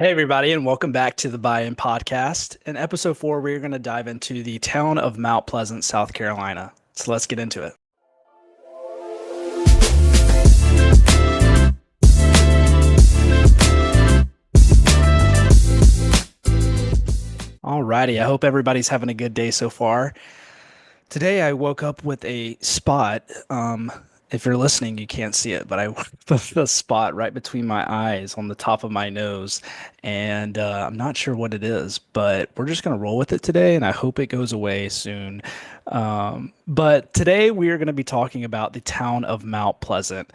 Hey, everybody, and welcome back to the Buy-In Podcast. In episode 4, we're going to dive into the town of Mount Pleasant, South Carolina. So let's get into it. Alrighty, I hope everybody's having a good day so far. Today, I woke up with a spot. If you're listening, you can't see it, but I woke up with a spot right between my eyes on the top of my nose, and I'm not sure what it is, but we're just gonna roll with it today, and I hope it goes away soon. But today, we are going to be talking about the town of Mount Pleasant.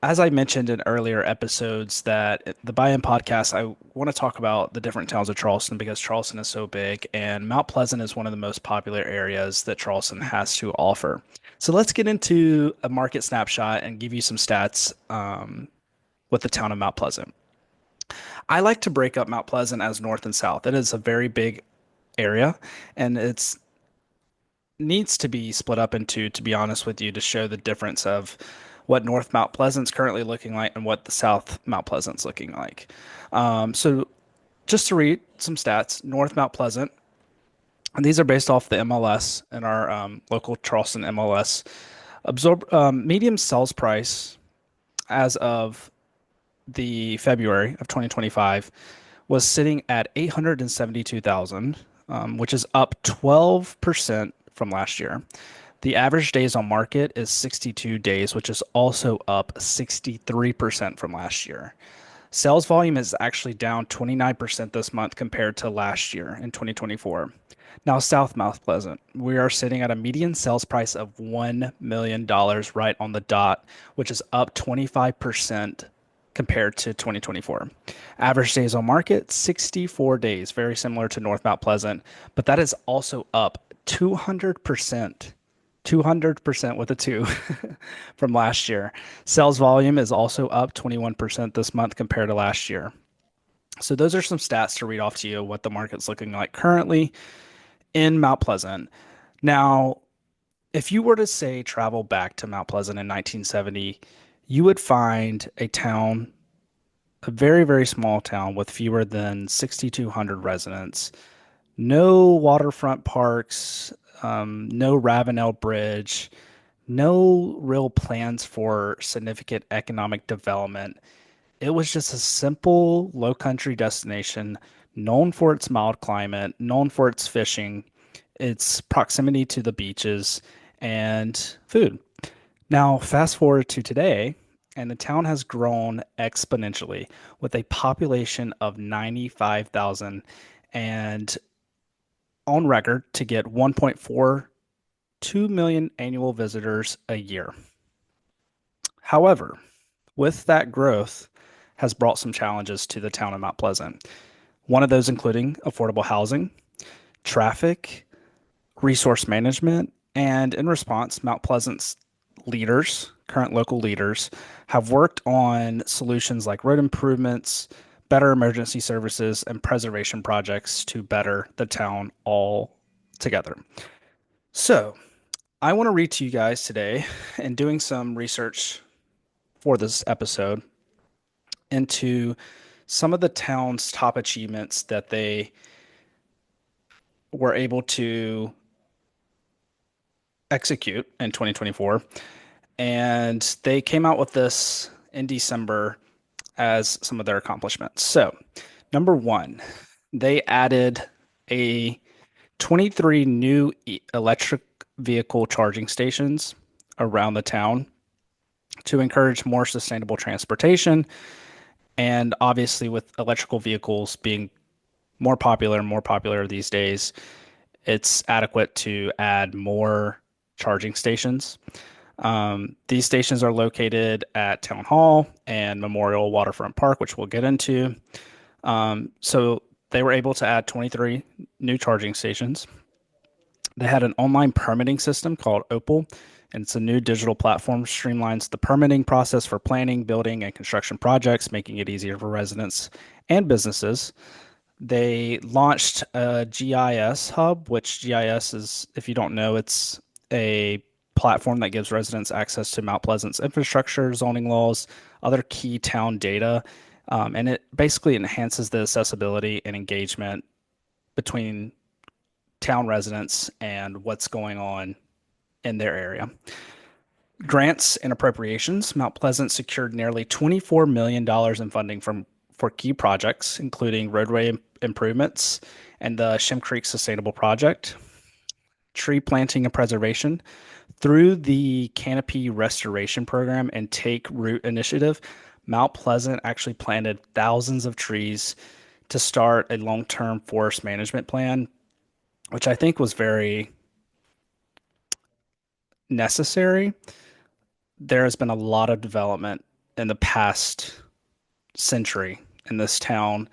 As I mentioned in earlier episodes, that the Buy-In podcast, I want to talk about the different towns of Charleston because Charleston is so big, and Mount Pleasant is one of the most popular areas that Charleston has to offer. So let's get into a market snapshot and give you some stats with the town of Mount Pleasant. I like to break up Mount Pleasant as north and south. It is a very big area, and it's needs to be split up into, to be honest with you, to show the difference of what North Mount Pleasant's currently looking like and what the South Mount Pleasant's looking like. So just to read some stats, North Mount Pleasant, and these are based off the MLS and our local Charleston MLS. Medium sales price as of the February of 2025 was sitting at 872,000, which is up 12% from last year. The average days on market is 62 days, which is also up 63% from last year. Sales volume is actually down 29% this month compared to last year in 2024. Now, South Mount Pleasant, we are sitting at a median sales price of $1 million right on the dot, which is up 25% compared to 2024. Average days on market, 64 days, very similar to North Mount Pleasant, but that is also up 200%. 200% with a two from last year. Sales volume is also up 21% this month compared to last year. So those are some stats to read off to you what the market's looking like currently in Mount Pleasant. Now, if you were to say travel back to Mount Pleasant in 1970, you would find a town, a very, very small town with fewer than 6,200 residents, no waterfront parks, no Ravenel Bridge, no real plans for significant economic development. It was just a simple low country destination known for its mild climate, known for its fishing, its proximity to the beaches, and food. Now, fast forward to today, and the town has grown exponentially with a population of 95,000 and on record to get 1.42 million annual visitors a year. However, with that growth has brought some challenges to the town of Mount Pleasant. One of those including affordable housing, traffic, resource management, and in response, Mount Pleasant's leaders, current local leaders, have worked on solutions like road improvements, better emergency services, and preservation projects to better the town all together. So, I want to read to you guys today and doing some research for this episode into some of the town's top achievements that they were able to execute in 2024. And they came out with this in December as some of their accomplishments. So, number one, they added a 23 new electric vehicle charging stations around the town to encourage more sustainable transportation. And obviously, with electrical vehicles being more popular these days, it's adequate to add more charging stations. These stations are located at Town Hall and Memorial Waterfront Park, which we'll get into. So they were able to add 23 new charging stations. They had an online permitting system called Opal, and it's a new digital platform, streamlines the permitting process for planning, building, and construction projects, making it easier for residents and businesses. They launched a GIS hub, which GIS is, if you don't know, it's a platform that gives residents access to Mount Pleasant's infrastructure, zoning laws, other key town data, And it basically enhances the accessibility and engagement between town residents and what's going on in their area. Grants and appropriations. Mount Pleasant secured nearly $24 million in funding for key projects, including roadway improvements and the Shem Creek Sustainable Project, tree planting and preservation. Through the Canopy Restoration Program and Take Root Initiative, Mount Pleasant actually planted thousands of trees to start a long-term forest management plan, which I think was very necessary. There has been a lot of development in the past century in this town,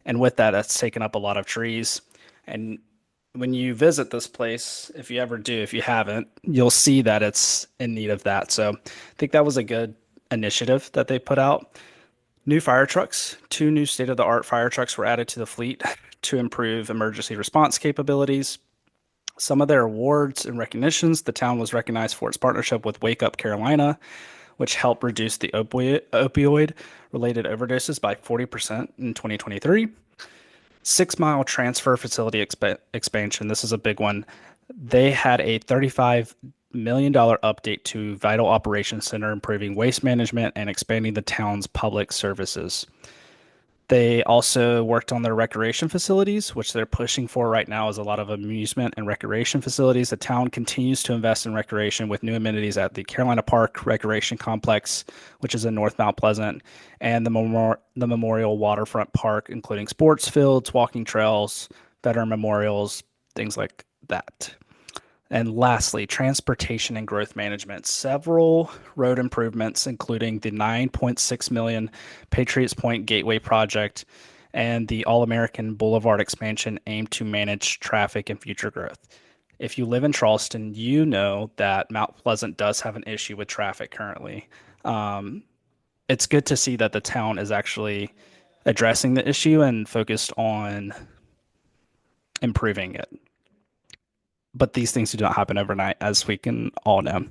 and with that, that's taken up a lot of trees. And when you visit this place, if you ever do, if you haven't, you'll see that it's in need of that. So I think that was a good initiative that they put out. New fire trucks, two new state-of-the-art fire trucks were added to the fleet to improve emergency response capabilities. Some of their awards and recognitions, the town was recognized for its partnership with Wake Up Carolina, which helped reduce the opioid related overdoses by 40% in 2023. 6 Mile transfer facility expansion. This is a big one. They had a $35 million update to Vital Operations Center, improving waste management and expanding the town's public services. They also worked on their recreation facilities, which they're pushing for right now is a lot of amusement and recreation facilities. The town continues to invest in recreation with new amenities at the Carolina Park Recreation Complex, which is in North Mount Pleasant, and the Memorial Waterfront Park, including sports fields, walking trails, veteran memorials, things like that. And lastly, transportation and growth management. Several road improvements, including the 9.6 million Patriots Point Gateway project and the All-American Boulevard expansion, aim to manage traffic and future growth. If you live in Charleston, you know that Mount Pleasant does have an issue with traffic currently. Um, it's good to see that the town is actually addressing the issue and focused on improving it. But these things do not happen overnight, as we can all know.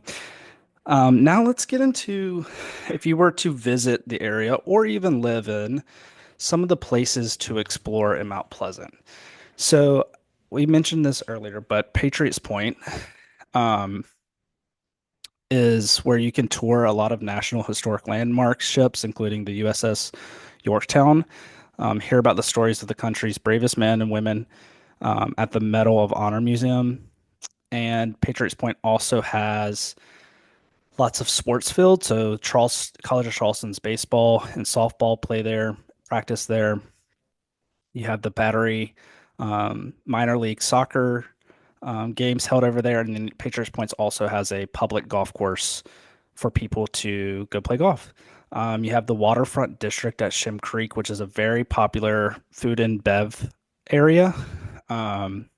Now let's get into if you were to visit the area or even live in some of the places to explore in Mount Pleasant. So we mentioned this earlier, but Patriots Point um, is where you can tour a lot of national historic landmark ships, including the USS Yorktown. Hear about the stories of the country's bravest men and women at the Medal of Honor Museum. And Patriots Point also has lots of sports fields. So College of Charleston's baseball and softball play there, practice there. You have the Battery minor league soccer games held over there, and then Patriots Point also has a public golf course for people to go play golf. You have the waterfront district at Shem Creek, which is a very popular food and bev area. Um,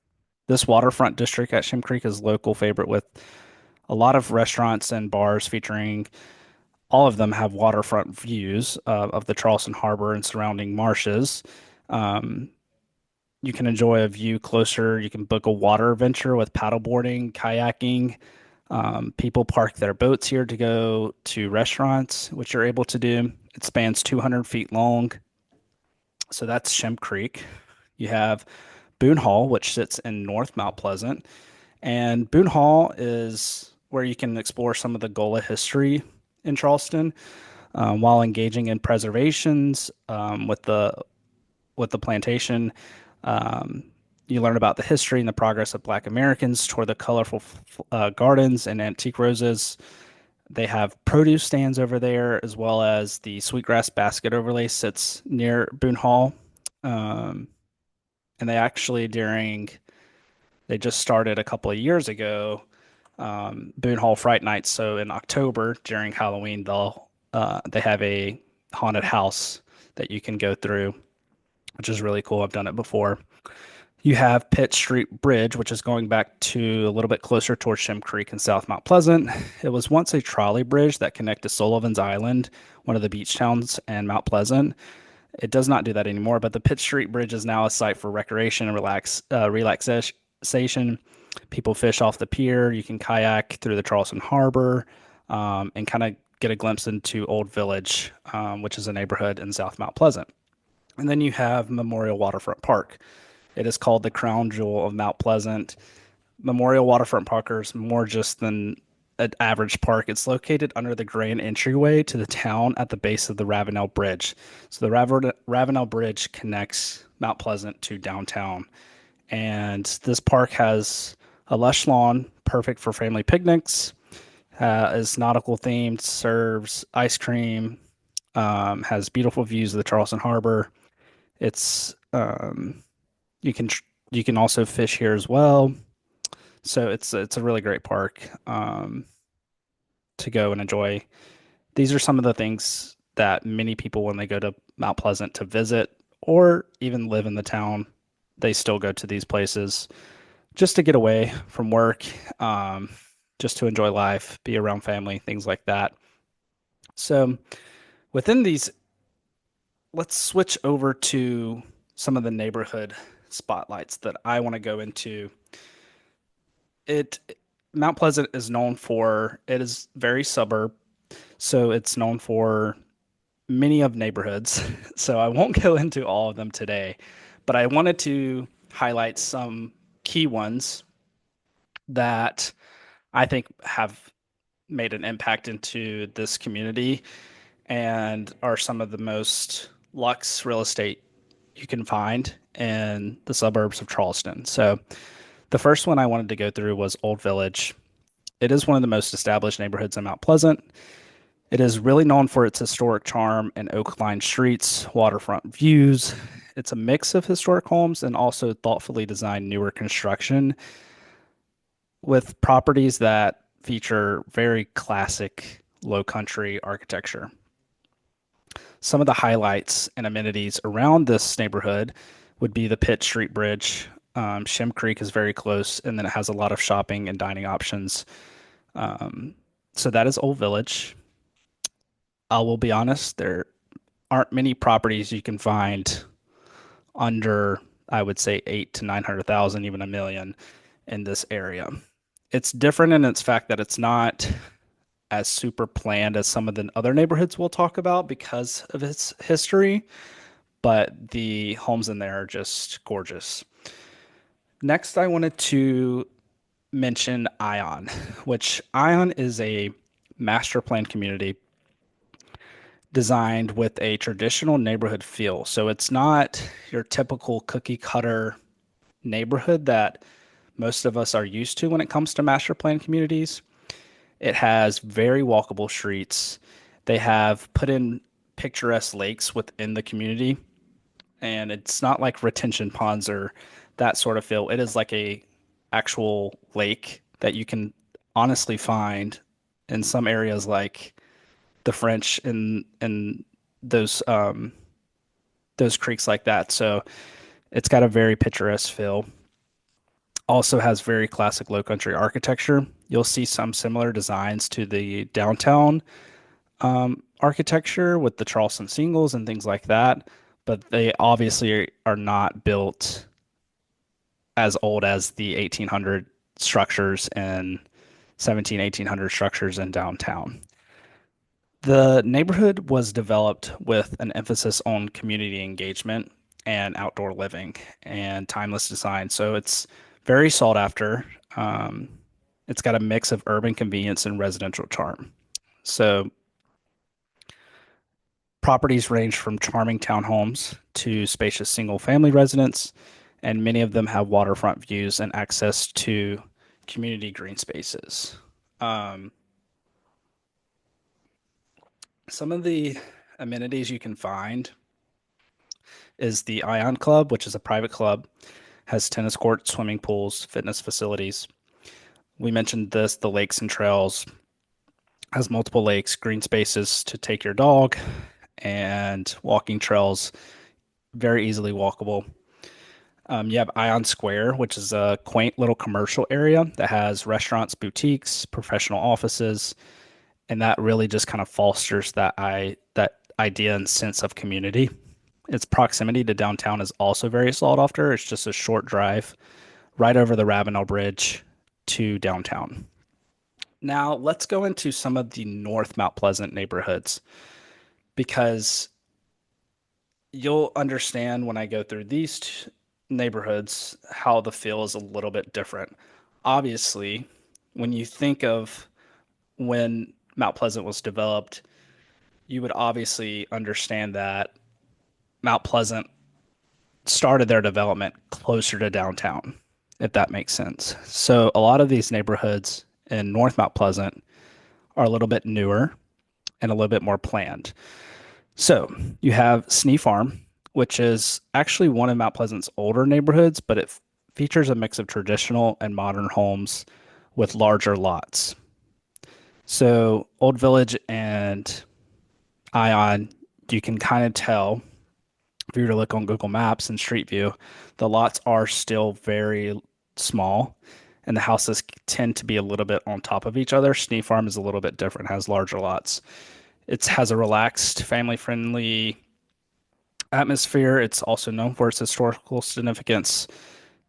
this waterfront district at Shem Creek is local favorite with a lot of restaurants and bars featuring all of them have waterfront views of the Charleston Harbor and surrounding marshes. Um, you can enjoy a view closer. You can book a water adventure with paddleboarding, kayaking. People park their boats here to go to restaurants, which you're able to do. It spans 200 feet long. So that's Shem Creek. You have Boone Hall, which sits in North Mount Pleasant. And Boone Hall is where you can explore some of the Gola history in Charleston while engaging in preservations with the plantation. Um, you learn about the history and the progress of Black Americans toward the colorful gardens and antique roses. They have produce stands over there, as well as the sweetgrass basket overlay sits near Boone Hall. Um, and they actually, they just started a couple of years ago, Boone Hall Fright Nights. So in October during Halloween, they have a haunted house that you can go through, which is really cool. I've done it before. You have Pitt Street Bridge, which is going back to a little bit closer towards Shem Creek and South Mount Pleasant. It was once a trolley bridge that connected Sullivan's Island, one of the beach towns, and Mount Pleasant. It does not do that anymore, but the Pitt Street Bridge is now a site for recreation and relaxation. People fish off the pier. You can kayak through the Charleston Harbor and kind of get a glimpse into Old Village, which is a neighborhood in South Mount Pleasant. And then you have Memorial Waterfront Park. It is called the crown jewel of Mount Pleasant. Memorial Waterfront Park is more just than an average park. It's located under the grand entryway to the town at the base of the Ravenel Bridge. So the Ravenel Bridge connects Mount Pleasant to downtown. And this park has a lush lawn, perfect for family picnics, is nautical themed, serves ice cream, has beautiful views of the Charleston Harbor. It's you can you can also fish here as well. So it's a really great park to go and enjoy. These are some of the things that many people, when they go to Mount Pleasant to visit or even live in the town, they still go to these places just to get away from work, um, just to enjoy life, be around family, things like that. So within these, let's switch over to some of the neighborhood spotlights that I want to go into. It Mount Pleasant is known for it is very suburb, so it's known for many of neighborhoods. So I won't go into all of them today, but I wanted to highlight some key ones that I think have made an impact into this community and are some of the most luxe real estate you can find in the suburbs of Charleston. So the first one I wanted to go through was Old Village. It is one of the most established neighborhoods in Mount Pleasant. It is really known for its historic charm and oak-lined streets, waterfront views. It's a mix of historic homes and also thoughtfully designed newer construction with properties that feature very classic Lowcountry architecture. Some of the highlights and amenities around this neighborhood would be the Pitt Street Bridge. Shem Creek is very close, and then it has a lot of shopping and dining options. Um, so that is Old Village. I will be honest, there aren't many properties you can find under, I would say, 8 to 900,000, even a million in this area. It's different in its fact that it's not as super planned as some of the other neighborhoods we'll talk about because of its history, but the homes in there are just gorgeous. Next, I wanted to mention Ion, which Ion is a master plan community designed with a traditional neighborhood feel. So it's not your typical cookie cutter neighborhood that most of us are used to when it comes to master plan communities. It has very walkable streets. They have put in picturesque lakes within the community, and it's not like retention ponds or that sort of feel. It is like a actual lake that you can honestly find in some areas like the French and those creeks like that. So it's got a very picturesque feel. Also has very classic low country architecture. You'll see some similar designs to the downtown architecture with the Charleston singles and things like that, but they obviously are not built as old as the 1800 structures and 17, 1800 structures in downtown. The neighborhood was developed with an emphasis on community engagement and outdoor living and timeless design. So it's very sought after. Um, it's got a mix of urban convenience and residential charm. So properties range from charming townhomes to spacious single family residents, and many of them have waterfront views and access to community green spaces. Um, some of the amenities you can find is the Ion Club, which is a private club, has tennis courts, swimming pools, fitness facilities. We mentioned this, the lakes and trails, has multiple lakes, green spaces to take your dog, and walking trails, very easily walkable. You have Ion Square, which is a quaint little commercial area that has restaurants, boutiques, professional offices, and that really just kind of fosters that idea and sense of community. Its proximity to downtown is also very sought after. It's just a short drive right over the Ravenel Bridge to downtown. Now, let's go into some of the North Mount Pleasant neighborhoods because you'll understand when I go through these neighborhoods how the feel is a little bit different. Obviously, when you think of when Mount Pleasant was developed, you would obviously understand that Mount Pleasant started their development closer to downtown, if that makes sense. So a lot of these neighborhoods in North Mount Pleasant are a little bit newer and a little bit more planned. So you have Snee Farm, which is actually one of Mount Pleasant's older neighborhoods, but it features a mix of traditional and modern homes with larger lots. So Old Village and Ion, you can kind of tell if you were to look on Google Maps and Street View, the lots are still very small and the houses tend to be a little bit on top of each other. Snee Farm is a little bit different, has larger lots. It has a relaxed, family friendly atmosphere. It's also known for its historical significance.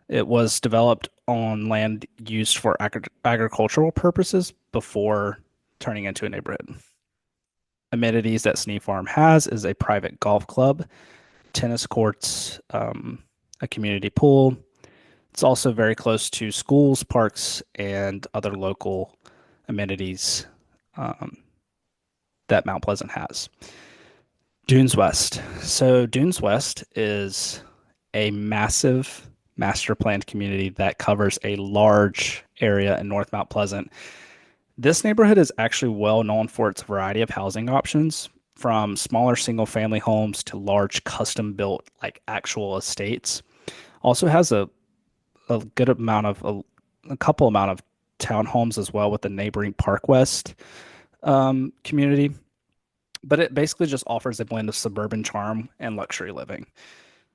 It was developed on land used for agricultural purposes before turning into a neighborhood. Amenities that Snee Farm has is a private golf club, tennis courts, a community pool. It's also very close to schools, parks, and other local amenities um, that Mount Pleasant has. Dunes West. So, Dunes West is a massive master planned community that covers a large area in North Mount Pleasant. This neighborhood is actually well known for its variety of housing options, from smaller single family homes to large custom built, like actual estates. Also has a good amount of a couple amount of townhomes as well with the neighboring Park West community. But it basically just offers a blend of suburban charm and luxury living.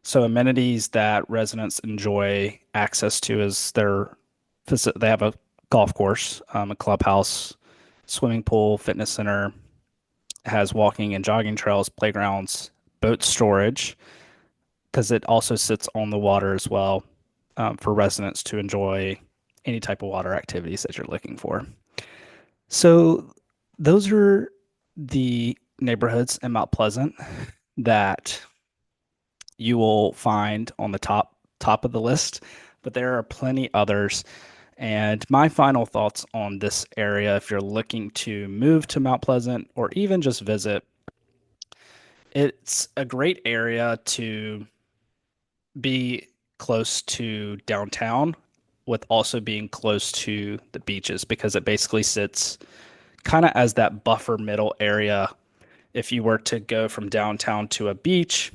So amenities that residents enjoy access to is they have a golf course, a clubhouse, swimming pool, fitness center, has walking and jogging trails, playgrounds, boat storage, because it also sits on the water as well for residents to enjoy any type of water activities that you're looking for. So those are the neighborhoods in Mount Pleasant that you will find on the top of the list, but there are plenty others. And my final thoughts on this area, if you're looking to move to Mount Pleasant or even just visit, it's a great area to be close to downtown with also being close to the beaches because it basically sits kind of as that buffer middle area. If you were to go from downtown to a beach,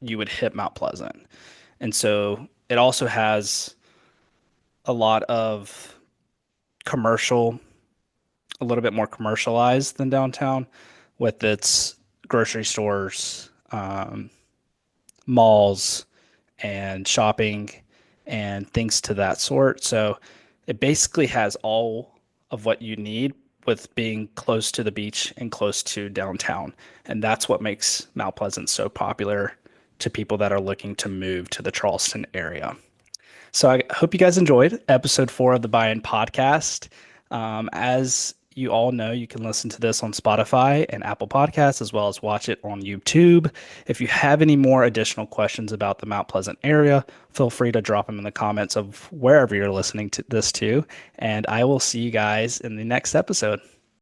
you would hit Mount Pleasant. And so it also has a lot of commercial, a little bit more commercialized than downtown with its grocery stores, malls, and shopping and things to that sort. So it basically has all of what you need with being close to the beach and close to downtown. And that's what makes Mount Pleasant so popular to people that are looking to move to the Charleston area. So I hope you guys enjoyed episode 4 of the Buy-In Podcast. As you all know, you can listen to this on Spotify and Apple Podcasts, as well as watch it on YouTube. If you have any more additional questions about the Mount Pleasant area, feel free to drop them in the comments of wherever you're listening to this to. And I will see you guys in the next episode.